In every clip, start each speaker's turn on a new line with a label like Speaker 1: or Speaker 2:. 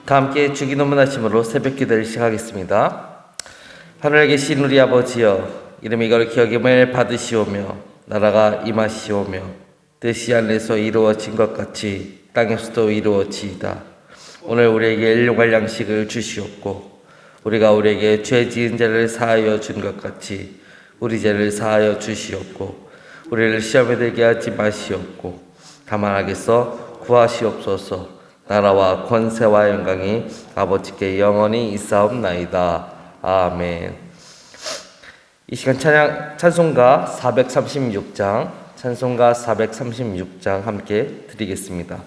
Speaker 1: 다 함께 주기 논문하심으로 새벽 기도를 시작하겠습니다. 하늘에 계신 우리 아버지여, 이름이 기억임을 받으시오며 나라가 임하시오며 뜻이 하늘에서 이루어진 것 같이 땅에서도 이루어지이다. 오늘 우리에게 일용할 양식을 주시옵고 우리가 우리에게 죄 지은 자를 사하여 준 것 같이 우리 죄를 사하여 주시옵고 우리를 시험에 들게 하지 마시옵고 다만 악에서 구하시옵소서. 나라와 권세와 영광이 아버지께 영원히 있사옵나이다. 아멘. 이 시간 찬송가 436장 함께 드리겠습니다.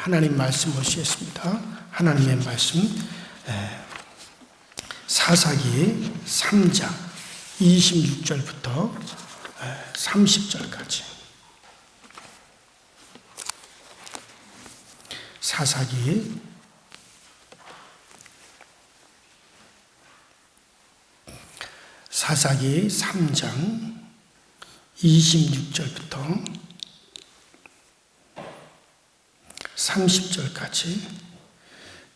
Speaker 2: 하나님 말씀 보시겠습니다. 하나님의 말씀 사사기 3장 26절부터 30절까지 사사기 3장 26절부터 30절까지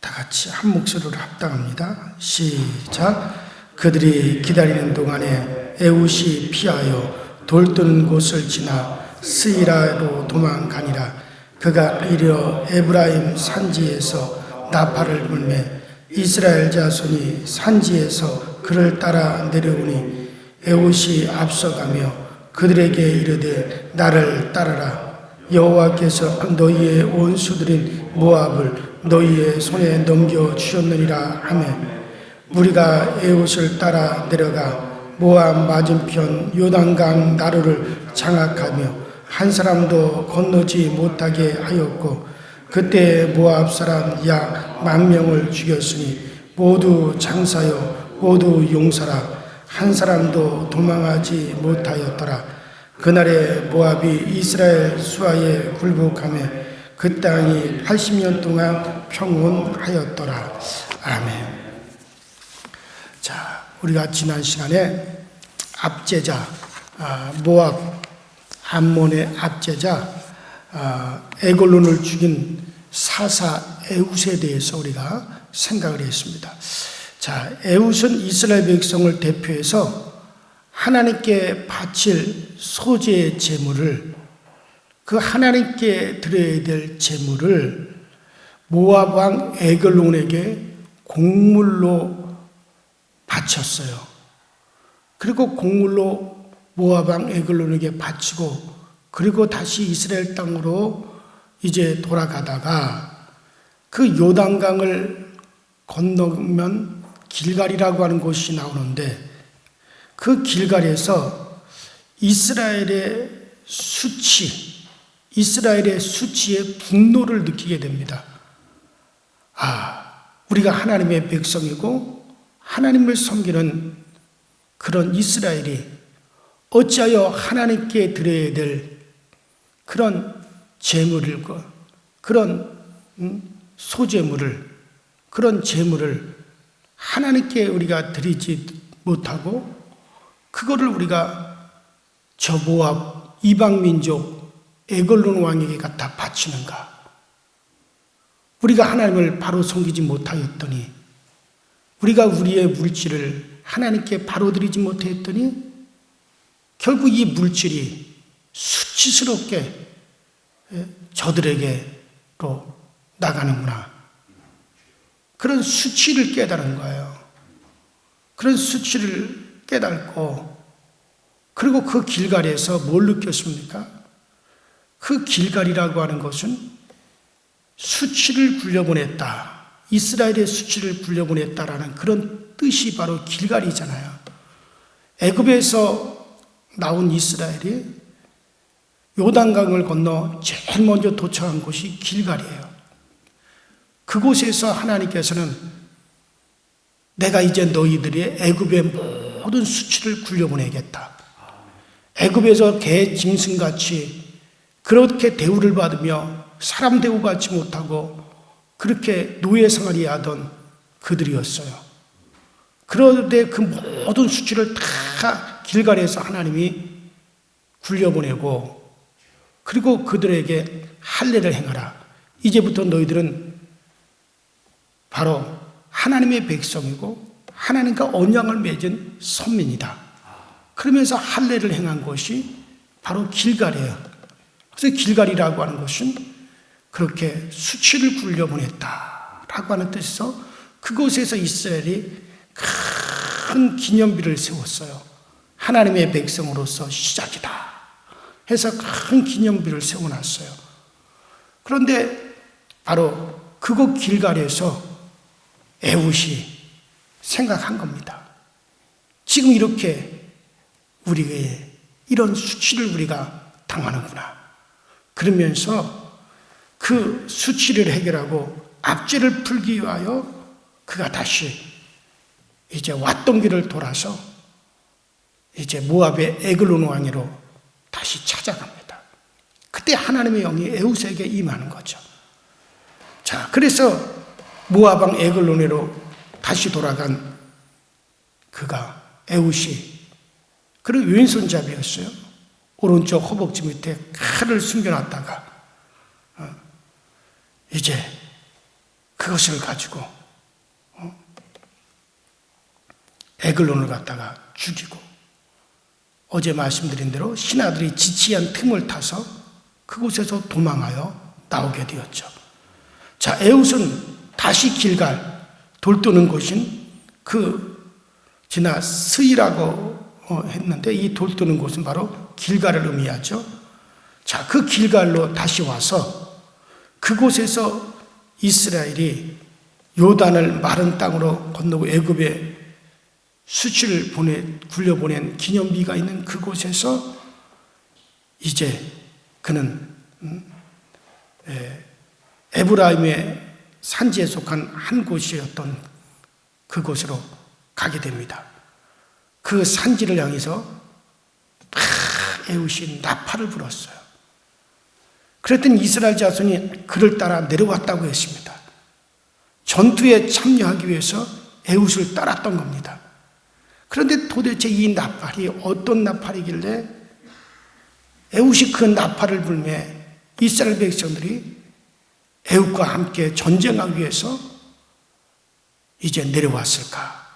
Speaker 2: 다 같이 한 목소리로 합당합니다. 시작. 그들이 기다리는 동안에 에웃이 피하여 돌뜨는 곳을 지나 스이라로 도망가니라. 그가 이르러 에브라임 산지에서 나팔을 불매 이스라엘 자손이 산지에서 그를 따라 내려오니 에웃이 앞서가며 그들에게 이르되 나를 따르라. 여호와께서 너희의 원수들인 모압을 너희의 손에 넘겨주셨느니라 하매 무리가 에웃을 따라 내려가 모압 맞은편 요단강 나루를 장악하며 한 사람도 건너지 못하게 하였고 그때 모압 사람 약 10,000명을 죽였으니 모두 장사요 모두 용사라. 한 사람도 도망하지 못하였더라. 그날에 모압이 이스라엘 수하에 굴복하며 그 땅이 80년 동안 평온하였더라. 아멘. 자, 우리가 지난 시간에 압제자 모압 암몬의 압제자 에글론을 죽인 사사 에웃에 대해서 우리가 생각을 했습니다. 자, 에웃은 이스라엘 백성을 대표해서 하나님께 바칠 소재의 제물을 그 하나님께 드려야 될 제물을 모압 왕 에글론에게 곡물로 바쳤어요. 그리고 곡물로 모압 왕 에글론에게 바치고 그리고 다시 이스라엘 땅으로 이제 돌아가다가 그 요단강을 건너면 길갈이라고 하는 곳이 나오는데 그 길갈에서 이스라엘의 수치의 분노를 느끼게 됩니다. 우리가 하나님의 백성이고 하나님을 섬기는 그런 이스라엘이 어찌하여 하나님께 드려야 될 그런 제물을, 그런 소제물을, 그런 제물을 하나님께 우리가 드리지 못하고 그거를 우리가 저 모압 이방민족 에글론 왕에게 갖다 바치는가? 우리가 하나님을 바로 섬기지 못하였더니 우리가 우리의 물질을 하나님께 바로 드리지 못했더니 결국 이 물질이 수치스럽게 저들에게로 나가는구나. 그런 수치를 깨달은 거예요. 그런 수치를 깨닫고 그리고 그 길갈에서 뭘 느꼈습니까? 그 길갈이라고 하는 것은 수치를 굴려보냈다. 이스라엘의 수치를 굴려보냈다라는 그런 뜻이 바로 길갈이잖아요. 애굽에서 나온 이스라엘이 요단강을 건너 제일 먼저 도착한 곳이 길갈이에요. 그곳에서 하나님께서는 내가 이제 너희들의 애굽의 모든 수치를 굴려보내겠다. 애굽에서 개 짐승같이 그렇게 대우를 받으며 사람 대우받지 못하고 그렇게 노예 생활이 하던 그들이었어요. 그런데 그 모든 수치를 다 길갈에서 하나님이 굴려보내고 그리고 그들에게 할례를 행하라. 이제부터 너희들은 바로 하나님의 백성이고 하나님과 언약을 맺은 선민이다. 그러면서 할례를 행한 것이 바로 길갈이에요. 그래서 길갈이라고 하는 것은 그렇게 수치를 굴려보냈다라고 하는 뜻에서 그곳에서 이스라엘이 큰 기념비를 세웠어요. 하나님의 백성으로서 시작이다 해서 큰 기념비를 세워놨어요. 그런데 바로 그곳 길갈에서 에웃이 생각한 겁니다. 지금 이렇게 우리의 이런 수치를 우리가 당하는구나. 그러면서 그 수치를 해결하고 압제를 풀기 위하여 그가 다시 이제 왔던 길을 돌아서 이제 모압의 에글론 왕으로 다시 찾아갑니다. 그때 하나님의 영이 에웃에게 임하는 거죠. 자, 그래서 모압 왕 에글론으로 다시 돌아간 그가 에웃이 그런 왼손잡이였어요. 오른쪽 허벅지 밑에 칼을 숨겨놨다가 이제 그 그것을 가지고 에글론을 갖다가 죽이고, 어제 말씀드린 대로 신하들이 지치한 틈을 타서 그곳에서 도망하여 나오게 되었죠. 자, 에웃은 다시 길갈, 돌도는 곳인 지나 스이라고 했는데, 이 돌도는 곳은 바로 길갈을 의미하죠. 자, 그 길갈로 다시 와서 그곳에서 이스라엘이 요단을 마른 땅으로 건너고 애굽에 수치를 굴려보낸 기념비가 있는 그곳에서 이제 그는 에브라임의 산지에 속한 한 곳이었던 그곳으로 가게 됩니다. 그 산지를 향해서 에웃이 나팔을 불었어요. 그랬더니 이스라엘 자손이 그를 따라 내려왔다고 했습니다. 전투에 참여하기 위해서 에웃을 따랐던 겁니다. 그런데 도대체 이 나팔이 어떤 나팔이길래 에웃이 그 나팔을 불며 이스라엘 백성들이 에웃과 함께 전쟁하기 위해서 이제 내려왔을까?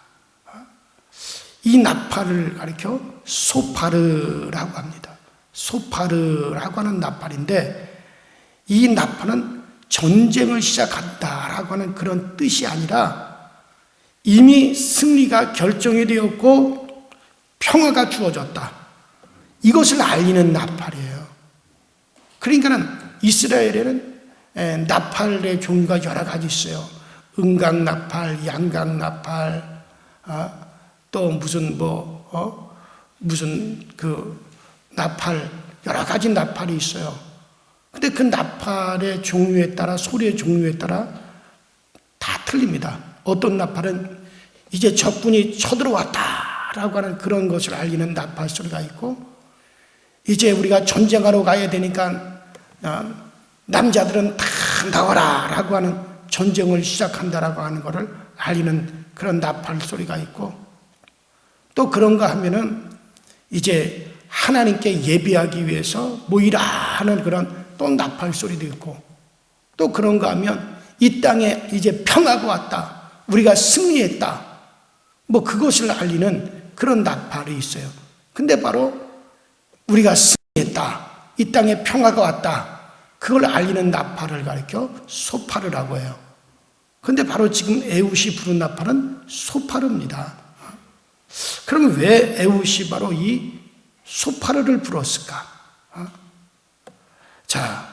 Speaker 2: 이 나팔을 가리켜 소파르라고 합니다. 소파르라고 하는 나팔인데, 이 나팔은 전쟁을 시작한다라고 하는 그런 뜻이 아니라 이미 승리가 결정이 되었고 평화가 주어졌다, 이것을 알리는 나팔이에요. 그러니까는 이스라엘에는 나팔의 종류가 여러 가지 있어요. 은강 나팔, 양강 나팔, 또 무슨 나팔, 여러 가지 나팔이 있어요. 근데 그 나팔의 종류에 따라, 소리의 종류에 따라 다 틀립니다. 어떤 나팔은 이제 적군이 쳐들어왔다라고 하는 그런 것을 알리는 나팔 소리가 있고, 이제 우리가 전쟁하러 가야 되니까 남자들은 다 나와라라고 하는, 전쟁을 시작한다라고 하는 것을 알리는 그런 나팔 소리가 있고, 또 그런가 하면은 이제 하나님께 예배하기 위해서 모이라 하는 그런 또 나팔 소리도 있고, 또 그런가 하면 이 땅에 이제 평화가 왔다, 우리가 승리했다, 그것을 알리는 그런 나팔이 있어요. 근데 바로 우리가 승리했다, 이 땅에 평화가 왔다, 그걸 알리는 나팔을 가리켜 소파르라고 해요. 근데 바로 지금 에웃이 부른 나팔은 소파르입니다. 그러면 왜 에웃이 바로 이 소파르를 불었을까? 자,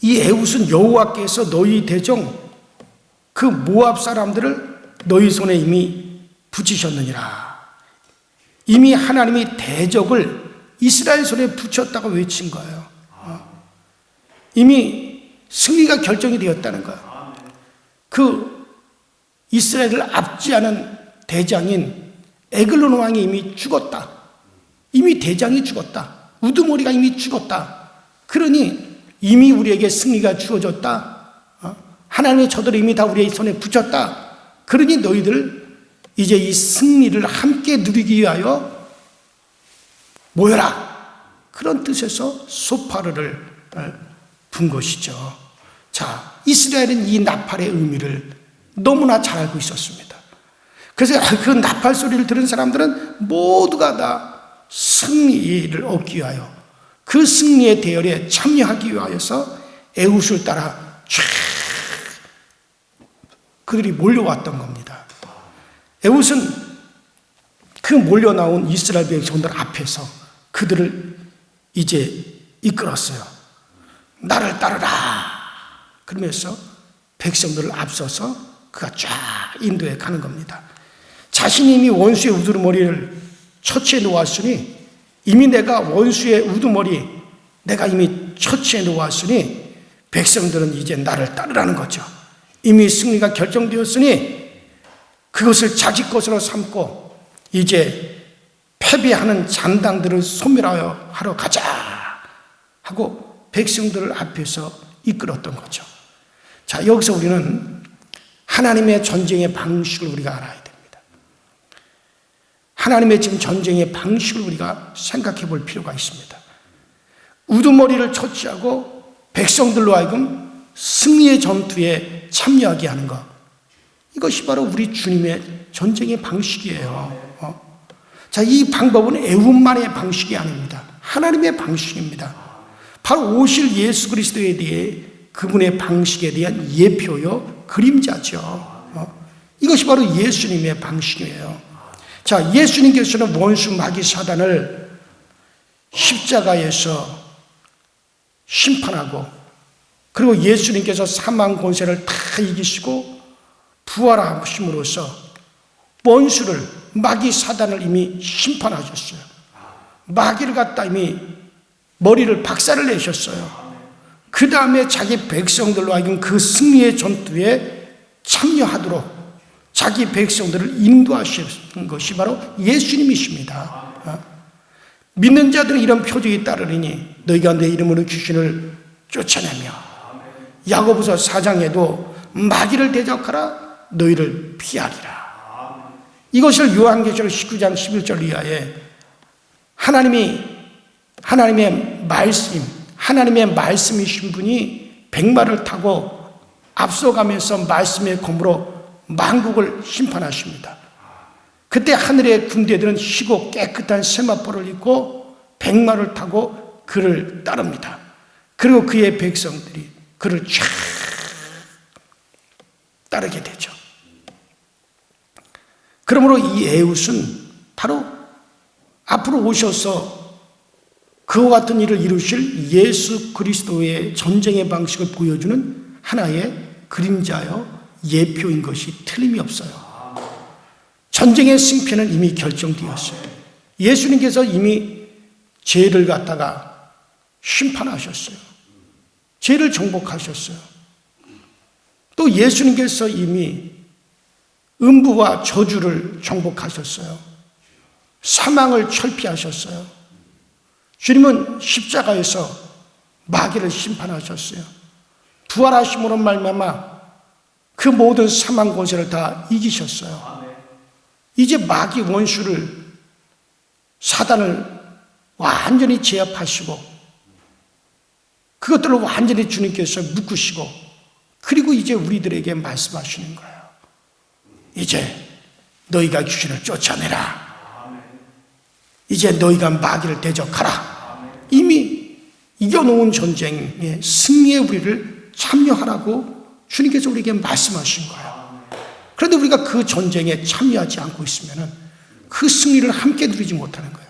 Speaker 2: 이 에웃은 여호와께서 너희 대종 그 모압 사람들을 너희 손에 이미 붙이셨느니라. 이미 하나님이 대적을 이스라엘 손에 붙였다고 외친 거예요. 이미 승리가 결정이 되었다는 거예요. 그 이스라엘을 압제하는 대장인 에글론 왕이 이미 죽었다. 이미 대장이 죽었다. 우두머리가 이미 죽었다. 그러니 이미 우리에게 승리가 주어졌다. 하나님의 저들이 이미 다 우리의 손에 붙였다. 그러니 너희들 이제 이 승리를 함께 누리기 위하여 모여라. 그런 뜻에서 소파르를 분 것이죠. 자, 이스라엘은 이 나팔의 의미를 너무나 잘 알고 있었습니다. 그래서 그 나팔 소리를 들은 사람들은 모두가 다 승리를 얻기 위하여, 그 승리의 대열에 참여하기 위하여서 에웃을 따라 쫙 그들이 몰려왔던 겁니다. 에웃은 그 몰려나온 이스라엘 백성들 앞에서 그들을 이제 이끌었어요. 나를 따르라 그러면서 백성들을 앞서서 그가 쫙 인도해 가는 겁니다. 자신이 이미 원수의 우두머리를 처치해 놓았으니, 이미 내가 원수의 우두머리 내가 이미 처치해 놓았으니 백성들은 이제 나를 따르라는 거죠. 이미 승리가 결정되었으니 그것을 자기 것으로 삼고 이제 패배하는 잔당들을 소멸하여 하러 가자 하고 백성들을 앞에서 이끌었던 거죠. 자, 여기서 우리는 하나님의 전쟁의 방식을 우리가 알아야 됩니다. 하나님의 지금 전쟁의 방식을 우리가 생각해 볼 필요가 있습니다. 우두머리를 처치하고 백성들로 하여금 승리의 전투에 참여하게 하는 것. 이것이 바로 우리 주님의 전쟁의 방식이에요. 자, 이 방법은 애움만의 방식이 아닙니다. 하나님의 방식입니다. 바로 오실 예수 그리스도에 대해 그분의 방식에 대한 예표요, 그림자죠. 이것이 바로 예수님의 방식이에요. 자, 예수님께서는 원수 마귀 사단을 십자가에서 심판하고, 그리고 예수님께서 사망 권세를 다 이기시고 부활하심으로써 원수를, 마귀 사단을 이미 심판하셨어요. 마귀를 갖다 이미 머리를 박살을 내셨어요. 그 다음에 자기 백성들로 하여금 그 승리의 전투에 참여하도록 자기 백성들을 인도하시는 것이 바로 예수님이십니다. 믿는 자들은 이런 표적이 따르리니 너희가 내 이름으로 귀신을 쫓아내며, 야고보서 4장에도 마귀를 대적하라 너희를 피하리라. 이것을 요한계시록 19장 11절 이하에 하나님의 말씀이신 분이 백마를 타고 앞서가면서 말씀의 검으로 만국을 심판하십니다. 그때 하늘의 군대들은 희고 깨끗한 세마포를 입고 백마를 타고 그를 따릅니다. 그리고 그의 백성들이 그를 쫙 따르게 되죠. 그러므로 이 에웃은 바로 앞으로 오셔서 그와 같은 일을 이루실 예수 그리스도의 전쟁의 방식을 보여주는 하나의 그림자요, 예표인 것이 틀림이 없어요. 전쟁의 승패는 이미 결정되었어요. 예수님께서 이미 죄를 갖다가 심판하셨어요. 죄를 정복하셨어요. 또 예수님께서 이미 음부와 저주를 정복하셨어요. 사망을 철피하셨어요. 주님은 십자가에서 마귀를 심판하셨어요. 부활하심으로 말미암아 그 모든 사망 권세를 다 이기셨어요. 이제 마귀 원수를, 사단을 완전히 제압하시고 그것들을 완전히 주님께서 묶으시고, 그리고 이제 우리들에게 말씀하시는 거예요. 이제 너희가 귀신을 쫓아내라. 이제 너희가 마귀를 대적하라. 이미 이겨놓은 전쟁의 승리에 우리를 참여하라고 주님께서 우리에게 말씀하신 거예요. 그런데 우리가 그 전쟁에 참여하지 않고 있으면 그 승리를 함께 누리지 못하는 거예요.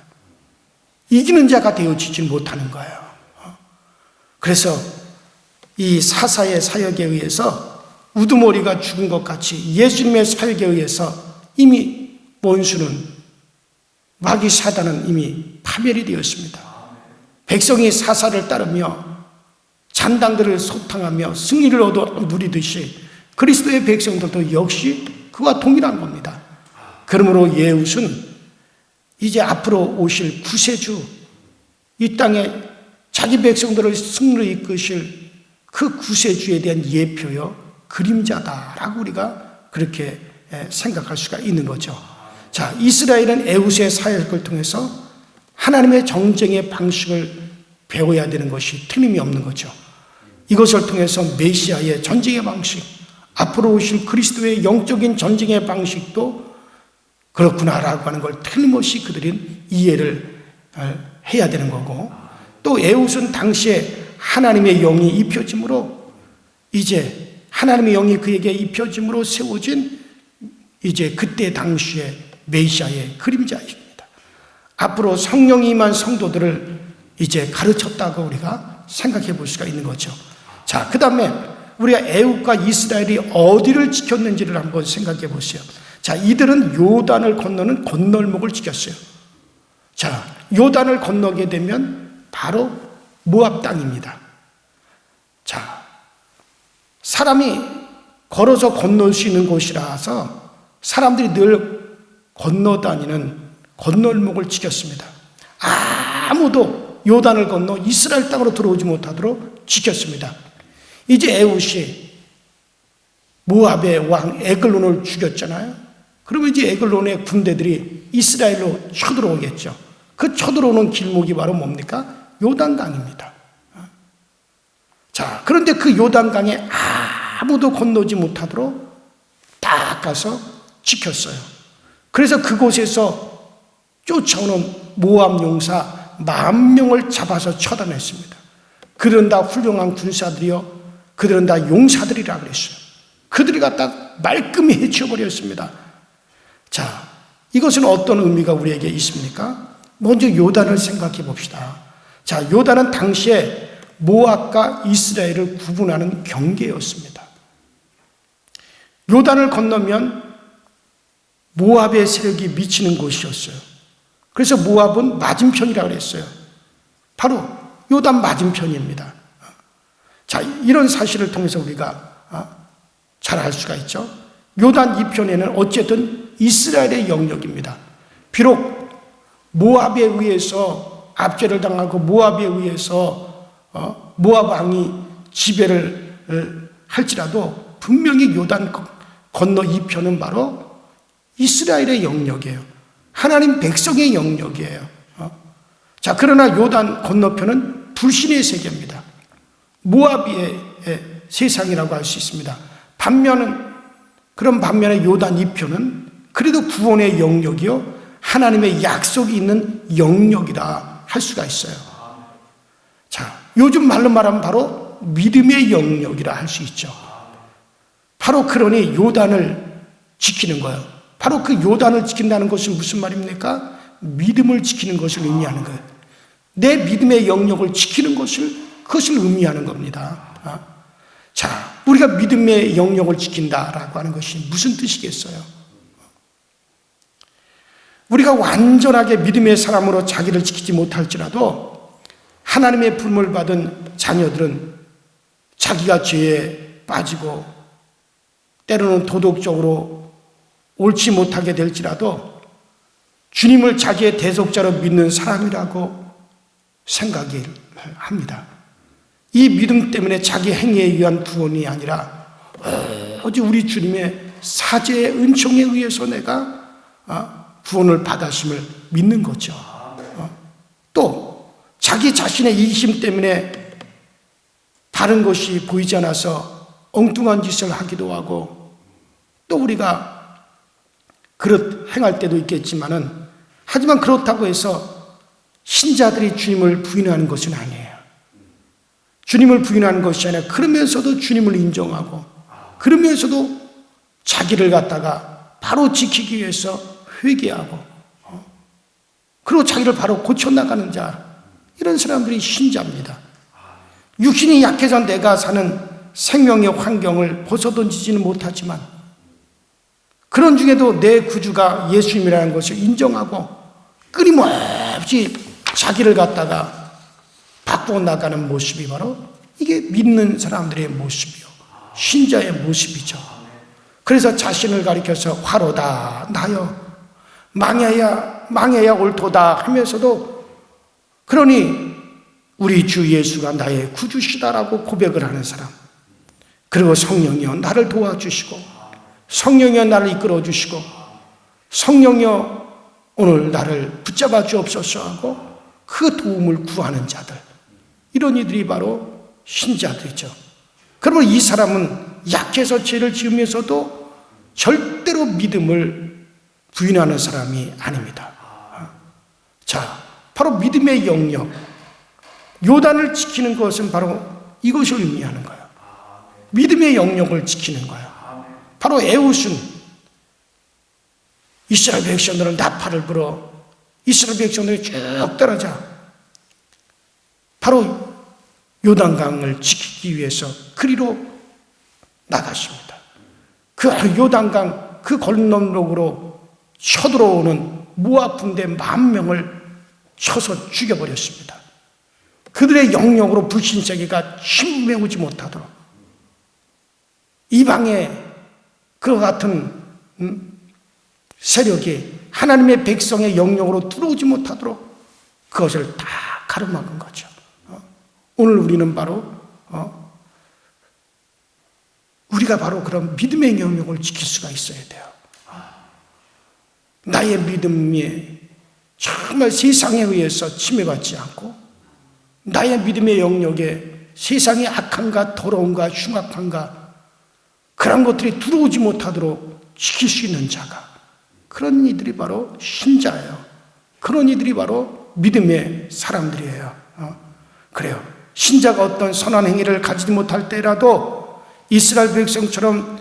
Speaker 2: 이기는 자가 되어지지 못하는 거예요. 그래서 이 사사의 사역에 의해서 우두머리가 죽은 것 같이 예수님의 사역에 의해서 이미 원수는, 마귀 사단은 이미 파멸이 되었습니다. 백성이 사사를 따르며 잔당들을 소탕하며 승리를 얻어 누리듯이 그리스도의 백성들도 역시 그와 동일한 겁니다. 그러므로 예웃은 이제 앞으로 오실 구세주, 이 땅에 자기 백성들을 승리로 이끄실 그 구세주에 대한 예표요, 그림자다라고 우리가 그렇게 생각할 수가 있는 거죠. 자, 이스라엘은 에웃의 사역을 통해서 하나님의 정쟁의 방식을 배워야 되는 것이 틀림이 없는 거죠. 이것을 통해서 메시아의 전쟁의 방식, 앞으로 오실 그리스도의 영적인 전쟁의 방식도 그렇구나라고 하는 걸 틀림없이 그들은 이해를 해야 되는 거고, 또 에웃은 당시에 하나님의 영이 입혀짐으로, 이제 하나님의 영이 그에게 입혀짐으로 세워진 이제 그때 당시에 메시아의 그림자입니다. 앞으로 성령이 임한 성도들을 이제 가르쳤다고 우리가 생각해 볼 수가 있는 거죠. 자, 그 다음에 우리가 에웃과 이스라엘이 어디를 지켰는지를 한번 생각해 보세요. 자, 이들은 요단을 건너는 건널목을 지켰어요. 자, 요단을 건너게 되면 바로 모압 땅입니다. 자, 사람이 걸어서 건널 수 있는 곳이라서 사람들이 늘 건너다니는 건널목을 지켰습니다. 아무도 요단을 건너 이스라엘 땅으로 들어오지 못하도록 지켰습니다. 이제 에웃이 모압의 왕 에글론을 죽였잖아요. 그러면 이제 에글론의 군대들이 이스라엘로 쳐들어오겠죠. 그 쳐들어오는 길목이 바로 뭡니까? 요단강입니다. 자, 그런데 그 요단강에 아무도 건너지 못하도록 딱 가서 지켰어요. 그래서 그곳에서 쫓아오는 모압 용사 10,000명을 잡아서 처단했습니다. 그들은 다 훌륭한 군사들이요, 그들은 다 용사들이라 그랬어요. 그들이 갖다 말끔히 해치워버렸습니다. 자, 이것은 어떤 의미가 우리에게 있습니까? 먼저 요단을 생각해 봅시다. 자, 요단은 당시에 모압과 이스라엘을 구분하는 경계였습니다. 요단을 건너면 모압의 세력이 미치는 곳이었어요. 그래서 모압은 맞은편이라고 그랬어요. 바로 요단 맞은편입니다. 자, 이런 사실을 통해서 우리가 잘 알 수가 있죠. 요단 이편에는 어쨌든 이스라엘의 영역입니다. 비록 모압에 의해서 압제를 당하고 모압에 의해서 모압 왕이 지배를 할지라도 분명히 요단 건너 이편은 바로 이스라엘의 영역이에요. 하나님 백성의 영역이에요. 자, 그러나 요단 건너편은 불신의 세계입니다. 모압의 세상이라고 할 수 있습니다. 반면에 요단 이편은 그래도 구원의 영역이요, 하나님의 약속이 있는 영역이라 할 수가 있어요. 자, 요즘 말로 말하면 바로 믿음의 영역이라 할 수 있죠. 바로 그러니 요단을 지키는 거예요. 바로 그 요단을 지킨다는 것은 무슨 말입니까? 믿음을 지키는 것을 의미하는 거예요. 내 믿음의 영역을 지키는 그것을 의미하는 겁니다. 자, 우리가 믿음의 영역을 지킨다라고 하는 것이 무슨 뜻이겠어요? 우리가 완전하게 믿음의 사람으로 자기를 지키지 못할지라도 하나님의 부름을 받은 자녀들은 자기가 죄에 빠지고 때로는 도덕적으로 옳지 못하게 될지라도 주님을 자기의 대속자로 믿는 사람이라고 생각을 합니다. 이 믿음 때문에 자기 행위에 의한 구원이 아니라 오직 우리 주님의 사죄의 은총에 의해서 내가 구원을 받았음을 믿는 거죠. 또 자기 자신의 이기심 때문에 다른 것이 보이지 않아서 엉뚱한 짓을 하기도 하고, 또 우리가 행할 때도 있겠지만은, 하지만 그렇다고 해서 신자들이 주님을 부인하는 것은 아니에요. 주님을 부인하는 것이 아니라 그러면서도 주님을 인정하고, 그러면서도 자기를 갖다가 바로 지키기 위해서 회개하고, 그리고 자기를 바로 고쳐나가는 자, 이런 사람들이 신자입니다. 육신이 약해서 내가 사는 생명의 환경을 벗어던지지는 못하지만, 그런 중에도 내 구주가 예수님이라는 것을 인정하고 끊임없이 자기를 갖다가 바꾸어 나가는 모습이 바로 이게 믿는 사람들의 모습이요, 신자의 모습이죠. 그래서 자신을 가리켜서 화로다 나여 망해야 옳도다 하면서도, 그러니 우리 주 예수가 나의 구주시다라고 고백을 하는 사람, 그리고 성령이여 나를 도와주시고, 성령이여 나를 이끌어 주시고, 성령이여 오늘 나를 붙잡아 주옵소서 하고 그 도움을 구하는 자들, 이런 이들이 바로 신자들이죠. 그러면 이 사람은 약해서 죄를 지으면서도 절대로 믿음을 부인하는 사람이 아닙니다. 자, 바로 믿음의 영역, 요단을 지키는 것은 바로 이것을 의미하는 거예요. 믿음의 영역을 지키는 거예요. 바로 에웃은 이스라엘 백성들은 나팔을 불어 이스라엘 백성들이 쭉 떨어져 바로 요단강을 지키기 위해서 그리로 나갔습니다. 그 요단강 그 건너록으로 쳐들어오는 모압 군대 10,000명을 쳐서 죽여버렸습니다. 그들의 영역으로 불신세계가 침매우지 못하도록, 이방의 그와 같은 세력이 하나님의 백성의 영역으로 들어오지 못하도록 그것을 다 가로막은 거죠. 오늘 우리는 바로 우리가 바로 그런 믿음의 영역을 지킬 수가 있어야 돼요. 나의 믿음이 정말 세상에 의해서 침해받지 않고, 나의 믿음의 영역에 세상이 악한가 더러운가 흉악한가 그런 것들이 들어오지 못하도록 지킬 수 있는 자가, 그런 이들이 바로 신자예요. 그런 이들이 바로 믿음의 사람들이에요. 그래요. 신자가 어떤 선한 행위를 가지지 못할 때라도 이스라엘 백성처럼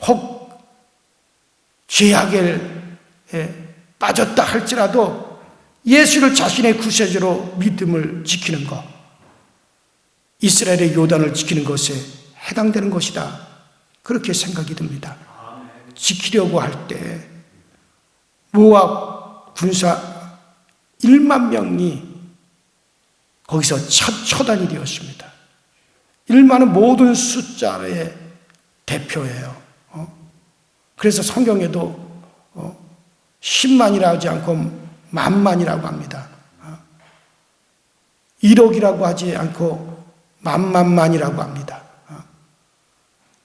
Speaker 2: 혹 죄악에 빠졌다 할지라도 예수를 자신의 구세주로 믿음을 지키는 것, 이스라엘의 요단을 지키는 것에 해당되는 것이다, 그렇게 생각이 듭니다. 지키려고 할 때 모압 군사 1만 명이 거기서 첫 처단이 되었습니다. 1만은 모든 숫자의 대표예요. 그래서 성경에도 10만이라 하지 않고 만만이라고 합니다. 1억이라고 하지 않고 만만만이라고 합니다.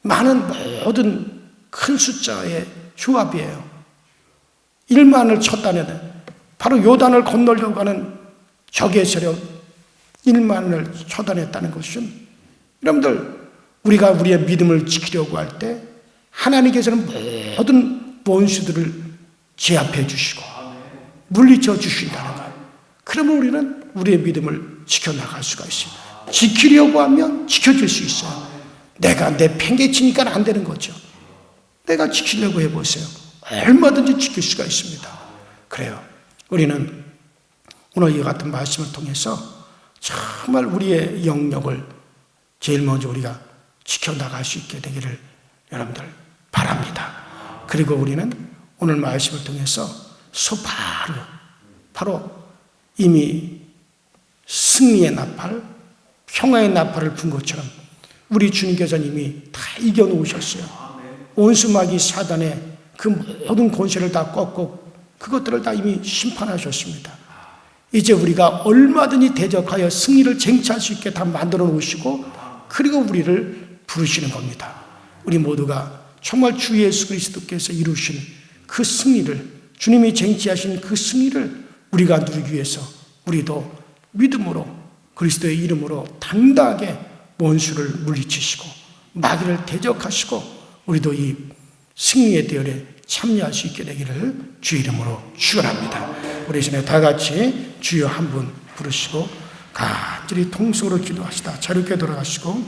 Speaker 2: 많은 모든 큰 숫자의 조합이에요. 1만을 쳤다는, 바로 요단을 건너려고 하는 적의 세력 1만을 처단했다는 것은, 여러분들, 우리가 우리의 믿음을 지키려고 할 때 하나님께서는 모든 원수들을 제압해 주시고 물리쳐 주신다는 것. 그러면 우리는 우리의 믿음을 지켜나갈 수가 있습니다. 지키려고 하면 지켜질 수 있어요. 내가 내 팽개치니까 안 되는 거죠. 내가 지키려고 해보세요. 얼마든지 지킬 수가 있습니다. 그래요. 우리는 오늘 이 같은 말씀을 통해서 정말 우리의 영역을 제일 먼저 우리가 지켜나갈 수 있게 되기를 여러분들 바랍니다. 그리고 우리는 오늘 말씀을 통해서 바로 이미 승리의 나팔, 평화의 나팔을 분 것처럼 우리 주님께서는 이미 다 이겨놓으셨어요. 온수마귀 사단의 그 모든 권세를 다 꺾고 그것들을 다 이미 심판하셨습니다. 이제 우리가 얼마든지 대적하여 승리를 쟁취할 수 있게 다 만들어 놓으시고, 그리고 우리를 부르시는 겁니다. 우리 모두가 정말 주 예수 그리스도께서 이루신 그 승리를, 주님이 쟁취하신 그 승리를 우리가 누리기 위해서 우리도 믿음으로 그리스도의 이름으로 당당하게 원수를 물리치시고 마귀를 대적하시고 우리도 이 승리의 대열에 참여할 수 있게 되기를 주 이름으로 축원합니다. 우리 이전에 다 같이 주여 한 분 부르시고 간절히 통성으로 기도하시다 자유롭게 돌아가시고,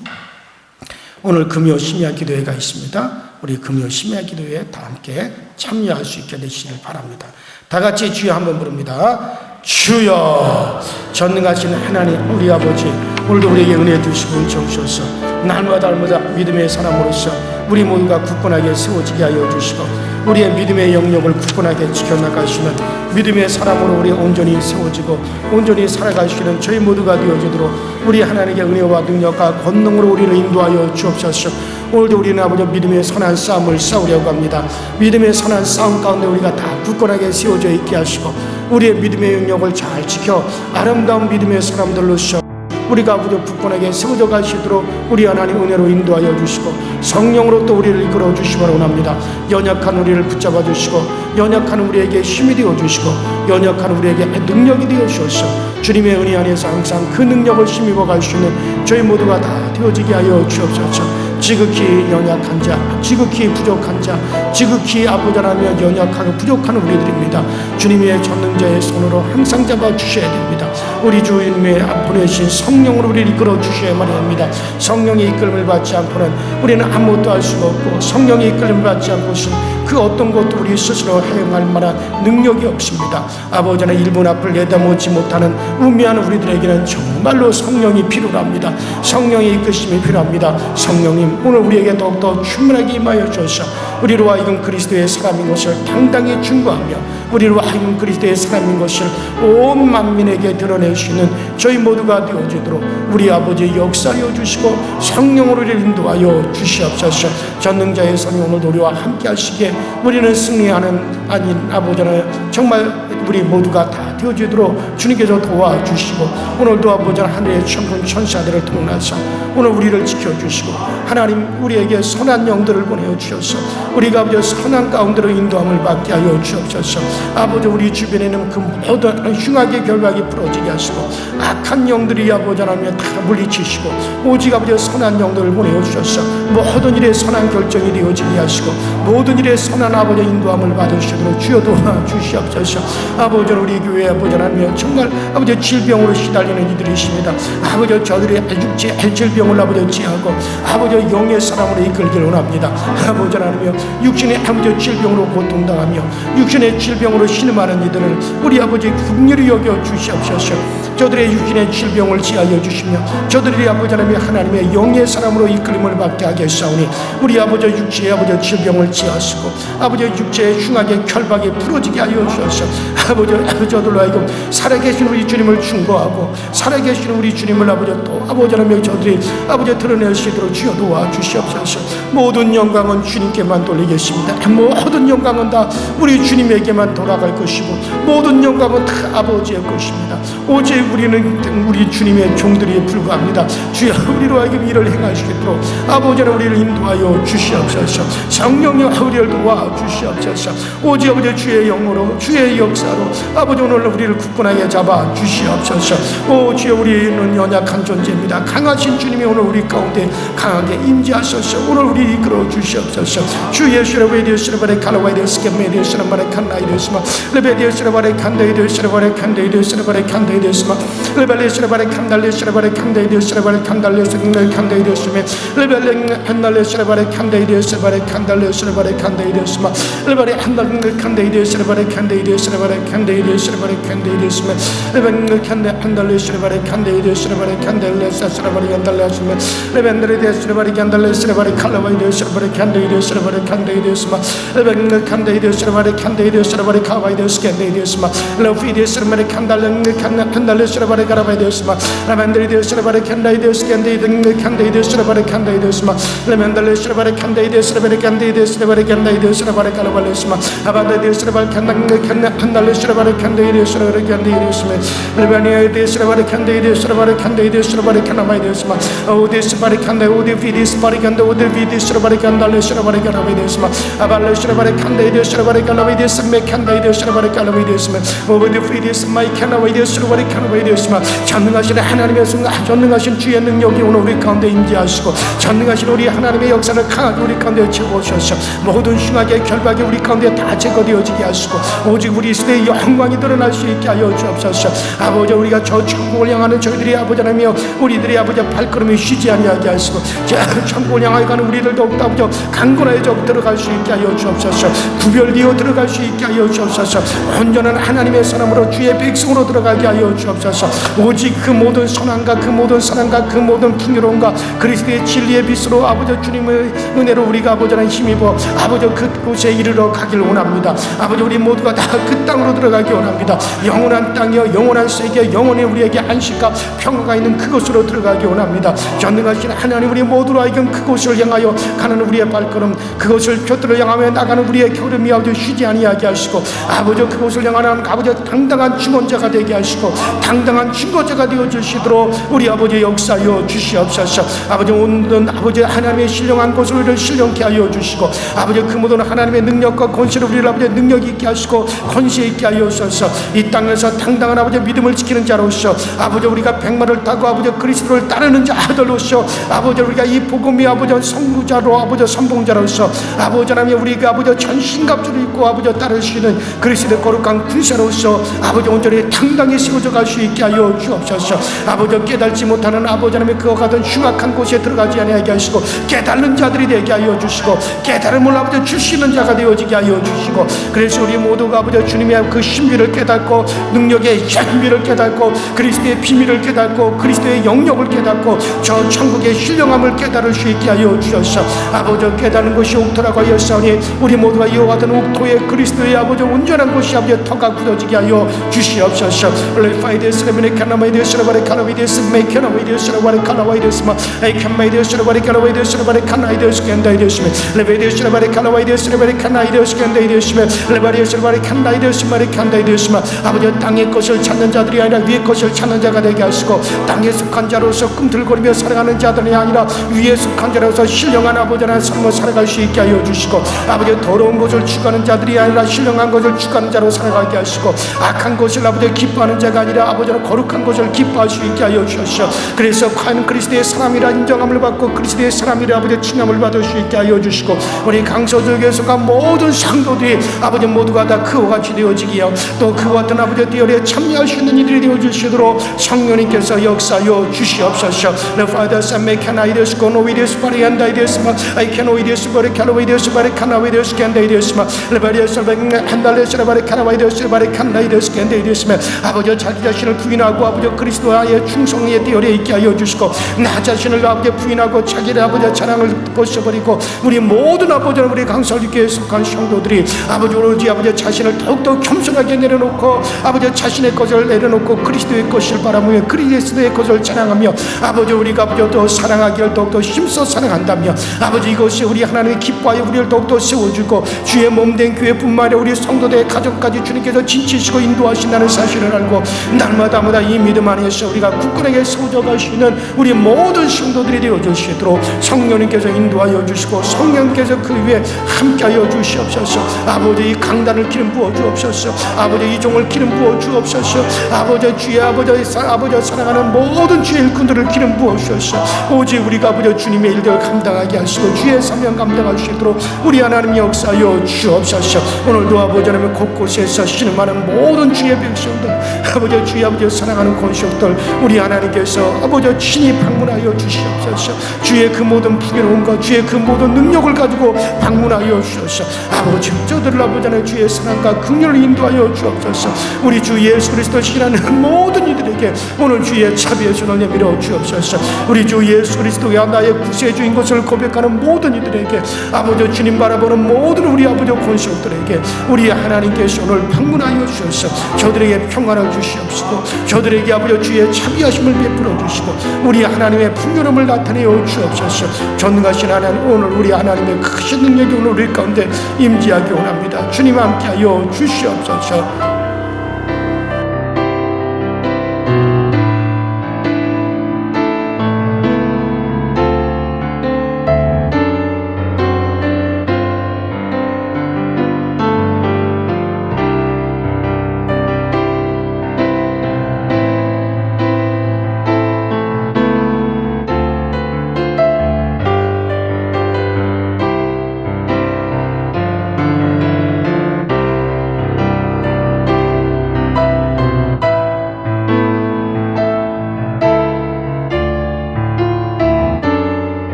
Speaker 2: 오늘 금요 심야 기도회가 있습니다. 우리 금요 심야 기도회에 다 함께 참여할 수 있게 되시기를 바랍니다. 다 같이 주여 한 번 부릅니다. 주여, 전능하신 하나님 우리 아버지, 오늘도 우리에게 은혜 주시고 은총 주셔서 날마다 믿음의 사람으로서 우리 모두가 굳건하게 세워지게 하여 주시고, 우리의 믿음의 영역을 굳건하게 지켜나가시는 믿음의 사람으로 우리 온전히 세워지고 온전히 살아가시는 저희 모두가 되어지도록 우리 하나님의 은혜와 능력과 권능으로 우리를 인도하여 주옵소서. 오늘도 우리는 아버지 믿음의 선한 싸움을 싸우려고 합니다. 믿음의 선한 싸움 가운데 우리가 다 굳건하게 세워져 있게 하시고 우리의 믿음의 영역을 잘 지켜 아름다운 믿음의 사람들로서 우리가 아버지 굳건하게 세워져 가시도록 우리 하나님 은혜로 인도하여 주시고 성령으로 또 우리를 이끌어 주시기 원합니다. 연약한 우리를 붙잡아 주시고 연약한 우리에게 힘이 되어 주시고 연약한 우리에게 능력이 되어 주셔서 주님의 은혜 안에서 항상 그 능력을 힘입어 갈 수 있는 저희 모두가 다 되어지게 하여 주옵소서. 지극히 연약한 자, 지극히 부족한 자, 지극히 아버지라며 연약하고 부족한 우리들입니다. 주님의 전능자의 손으로 항상 잡아 주셔야 됩니다. 우리 주님의 보내신 성령으로 우리를 이끌어 주셔야만 합니다. 성령의 이끌음을 받지 않고는 우리는 아무것도 할 수가 없고, 성령의 이끌음을 받지 않고는 그 어떤 것도 우리 스스로 행할 만한 능력이 없습니다. 아버지는 1분 앞을 내다보지 못하는 우매한 우리들에게는 정말로 성령이 필요합니다. 성령의 이끄심이 필요합니다. 성령님, 오늘 우리에게 더욱더 충분하게 임하여 주셔서 우리로 하여금 그리스도의 사람인 것을 당당히 증거하며 우리로 하여금 그리스도의 사람인 것을 온 만민에게 드러내시는 저희 모두가 되어지도록 우리 아버지 역사하여 주시고 성령으로 우리를 인도하여 주시옵소서. 전능자의 손이 오늘 우리와 함께 하시기에 우리는 승리하는 아닌 아버지는 정말 우리 모두가 다 되어지도록 주님께서 도와주시고 오늘도 아버지 하늘의 천군 천사들을 통해서 오늘 우리를 지켜주시고 하나님 우리에게 선한 영들을 보내어 주셔서 우리가 아버지 선한 가운데로 인도함을 받게 하여 주옵소서. 아버지 우리 주변에 있는 그 모든 흉악의 결박이 풀어지게 하시고 악한 영들이 아버지 하나님 다 물리치시고 오직 아버지 선한 영들을 보내어 주셔서 모든 일에 선한 결정이 되어지게 하시고 모든 일에 선한 아버지 인도함을 받으시도록 주여 도와주시옵소서. 아버지 우리 교회 아버지 하나님 정말 아버지 질병으로 시달리는 이들이십니다. 아버지 저들의 육체 질병을 아버지 지하고 아버지 영의 사람으로 이끌기를 원합니다. 아버지 하나님 육신의 아버지 질병으로 고통당하며 육신의 질병으로 신음하는 이들을 우리 아버지 긍휼히 여겨 주시옵소서. 저들의 육신의 질병을 지하여 주시며 저들이 아버지 하나님의 영의 사람으로 이끌림을 받게 하겠사오니 우리 아버지 육체의 아버지 질병을 지하시고 아버지 육체의 흉악의 결박이 풀어지게 하여 주셔서 아버지 저들로 하여금 살아계신 우리 주님을 충고하고 살아계신 우리 주님을 아버지 또 아버지 하나님 저들이 아버지 드러낼 수 있도록 주여 도와주시옵소서. 모든 영광은 주님께만 돌리겠습니다. 모든 영광은 다 우리 주님에게만 돌아갈 것이고 모든 영광은 다 아버지의 것입니다. 오직 우리는 우리 주님의 종들이 불과합니다. 주여 우리로 하여금 일을 행하시도록 아버지는 우리를 인도하여 주시옵소서. 성령여 우리를 도와주시옵소서. 오직 아버지 주의 영으로 주의 역사로 아버지 오늘 우리를 굳건하게 잡아 주시옵소서. 오 주여 우리는 연약한 존재입니다. 강하신 주님이 오늘 우리 가운데 강하게 임재하소서. 오늘 우리 이끌어 주시옵소서. 주 예수의 베디스르바레 칼라와이데스케 메디스르바레 칸나이데스마 레베디스르바레 칸데이데스르바레 칸데이데스르바레 칸데이데스마 레벨레스르바레 칸달레스르바레 칸데이데스르바레 칸달레스르바레 칸데이데스메 레벨레 칸달레스르바레 칸데이데스르바레 칸달레스르바레 칸데이데스마 레벨레 한달레 칸데이데스르바레 칸데이데스르바레 칸데이데스르바레 칸데이데스메 레벨레 칸달레스르바레 칸데이데스르바레 칸달레스르바레 칸달레스메 레벨레 데스르바레 칸달레스르바레 칼라와이데스르바레 칸데이데스르바레 칸데이데스마 레벨레 칸데이데스르바레 칸데이데스르바레 카와이데스 칸데이데스마 레피데스르바레 칸달레 칸달레스르바레 카라바이데스마 라반데리데스르바레 칸다이데스 칸데이데 칸데이데스르바레 칸데이데스마 레멘달레스르바레 칸데이데스르바레 칸데이데스르바레 칸데이데스르바레 카라발레스마 아바데데스르바레 칸달레스르바레 칸데이데스르바레 칸데이데스메 레바니아데스르바레 칸데이데스르바레 칸데이데스르바레 카나바이데스마 오데스바레 칸데 오데피디스바레 칸데 오데피디스르바레 칸달레스르바레 카라바이데스마 아발레스르바레 칸데이데스르바레 칼라바이데스메 칸데이데스르바레 칼라바이데스메 오데피디스마이 카나바이데스르바레 카나바이데스마 전능하신 하나님의 승 전능하신 주의 능력이 오늘 우리 가운데 임재하시고 전능하신 우리 하나님의 역사를 강하게 우리 가운데 채워주셔서 모든 흉악의 결박이 우리 가운데 다 제거되어지게 하시고 오직 우리 시대의 영광이 드러날 수 있게 하여 주옵소서. 아버지 우리가 저 천국을 향하는 저희들이 아버지 하나며 우리들이 아버지 발걸음이 쉬지 아니하게 하시고 저 천국을 향하여 가는 우리들 더욱더 아버지 강건하게 들어갈 수 있게 하여 주옵소서. 구별되어 들어갈 수 있게 하여 주옵소서. 온전한 하나님의 사람으로 주의 백성으로 들어가게 하여 주옵소서. 오직 그 모든 선함과 그 모든 사랑과 그 모든 풍요로움과 그리스도의 진리의 빛으로 아버지 주님의 은혜로 우리가 아버지 하나님 힘입어 아버지 그곳에 이르러 가길 원합니다. 아버지 우리 모두가 다 그 땅으로 들어가기 원합니다. 영원한 땅이여 영원한 세계 영원히 우리에게 안식과 평화가 있는 그곳으로 들어가기 원합니다. 전능하신 하나님 우리 모두로 하여금 그곳을 향하여 가는 우리의 발걸음 그곳을 곁으로 향하여 나가는 우리의 걸음이 아버지 쉬지 아니하게 하시고 아버지 그곳을 향하는 아버지 당당한 증언자가 되게 하시고 당당한 증거자가 되어 주시도록 우리 아버지 역사하여 주시옵소서. 아버지 오늘은 아버지 하나님의 신령한 곳을 우리를 신령케 하여 주시고 아버지 그 모든 하나님의 능력과 권세를 우리를 아버지 능력 있게 하시고 권세 있게 하여 주셔서 이 땅에서 당당한 아버지 믿음을 지키는 자로서 아버지 우리가 백마를 타고 아버지 그리스도를 따르는 자들로서 아버지 우리가 이 복음이 아버지 선구자로 아버지 선봉자로서 아버지 하나님 우리가 아버지 전신갑주를 입고 아버지 따를 수 있는 그리스도의 거룩한 군사로서 아버지 온전히 당당히 세워져 갈 수 있게 하여 주옵소서. 아버지 깨달지 못하는 아버지 하나님의 그와 같은 흉악한 곳에 들어가지 아니하게 하시고 깨달는 자들이 되게 하여 주시고 깨달음을 아버지 주시는 자가 되어지게 하여 주시고 그래서 우리 모두가 아버지 주님의 그 신비를 깨닫고 능력의 신비를 깨닫고 그리스도의 비밀을 깨닫고 그리스도의 영역을 깨닫고 저 천국의 신령함을 깨달을 수 있게 하여 주셔서 아버지 깨닫는 것이 옥토라고 하였사오니 우리 모두가 이와 같은 옥토의 그리스도의 아버지 온전한 곳이 아버지 터가 굳어지게 하여 주시옵소서. 레파이데 레베레스 레베레카나마이데스 바레카나바이데스 메케나바이데스 바레카나바이데스마 에이칸마이데스 바레카나바이데스 바레카나이데스 겐다이데스 레베레스 바레카나바이데스 레베레카나이데스 겐다이데스 레바리에스 바레칸다이데스 바레칸다이데스마 아버지 땅의 것을 찾는 자들이 아니라 위의 것을 찾는 자가 되게 하시고 땅에 속한 자로서 꿈틀거리며 살아가는 자들이 아니라 위에 속한 자로서 신령한 아버지의 삶을 살아갈 수 있게 하여 주시고 아버지 더러운 것을 추구하는 자들이 아니라 신령한 것을 추구하는 자로 살아가게 하시고 악한 것을 아버지 기뻐하는 자가 아니라 아버지는 거룩한 것을 기뻐할 수 있게 하여 주시오. 그래서 과연 그리스도의 사람이라 인정함을 받고 그리스도의 사람이라 아버지 칭함을 받을 수 있게 하여 주시고 우리 강서조교에 속한 모든 성도들이 아버지 모두가 다 그와 같이 되어지기요 또 그와 같은 아버지 뛰어리에 참여할 수 있는 이들이 되어 주시도록 성령님께서 역사하여 주시옵소서. The Father, Son, make an ideas, go no ideas, but and ideas, I can ideas, but I can ideas, but I can ideas, can ideas, 레바리에서 한달레스 레바리 카나바이데스 레바리 칸나이데스 can ideas, 아버지 자기 자신을 부인하고 아버지 그리스도와의 충성에 뛰어려 있게 하여 주시고 나 자신을 아버지 부인하고 자기의 아버지 자랑을 벗어버리고 우리 모든 아버지는 우리 강설교회에 속한 성도들이 아버지 오로지 아버지 자신을 더욱더 겸손하게 내려놓고 아버지 자신의 것을 내려놓고 그리스도의 것을 바라보며 그리스도의 것을 자랑하며 아버지 우리가 아버지 더 사랑하기를 더욱더 힘써 사랑한다며 아버지 이것이 우리 하나님의 기뻐하여 우리를 더욱더 세워주고 주의 몸된 교회뿐만 아니라 우리 성도들의 가정까지 주님께서 지치시고 인도하신다는 사실을 알고 날마다마다 이 믿음 안에서 우리가 굳건하게 세워져갈 수 있는 우리 모든 성도들이 되어주시도록 성령님께서 인도하여 주시고 성령께서 그 위에 함께하여 주시옵소서. 아버지 이 강단을 기름 부어 주옵소서. 아버지 이 종을 기름 부어 주옵소서. 아버지 주의 아버지 사랑하는 모든 주의 일꾼들을 기름 부어 주옵소서. 오직 우리가 아버지 주님의 일들을 감당하게 하시고 주의 사명 감당할 수 있도록 우리 하나님 역사하여 주옵소서. 오늘도 아버지 하나님 곳곳에서 신음하는 모든 주의 백성들 아버지 주의 아버지 사랑하는 권속들 우리 하나님께서 아버지 친히 방문하여 주시옵소서. 주의 그 모든 풍요로움과 주의 그 모든 능력을 가지고 방문하여 주옵소서. 아버지 저들을 아버지 하나님 주의 사랑과 긍휼을 인도하여 주옵소서. 우리 주 예수 그리스도 신하는 모든 이들에게 오늘 주의 자비의 손을 내밀어 주옵소서. 우리 주 예수 그리스도가 나의 구세주인 것을 고백하는 모든 이들에게 아버지 주님 바라보는 모든 우리 아버지 권속들에게 우리 하나님께서 오늘 방문하여 주셔서 저들에게 평안을 주시옵시고 저들에게 아버지 주의 자비하심을 베풀어 주시고 우리 하나님의 풍요로움을 나타내어 주옵소서. 전능하신 하나님 오늘 우리 하나님의 크신 능력이 오늘 우리 가운데 임재하기 원합니다. 주님 함께하여 주시옵소서.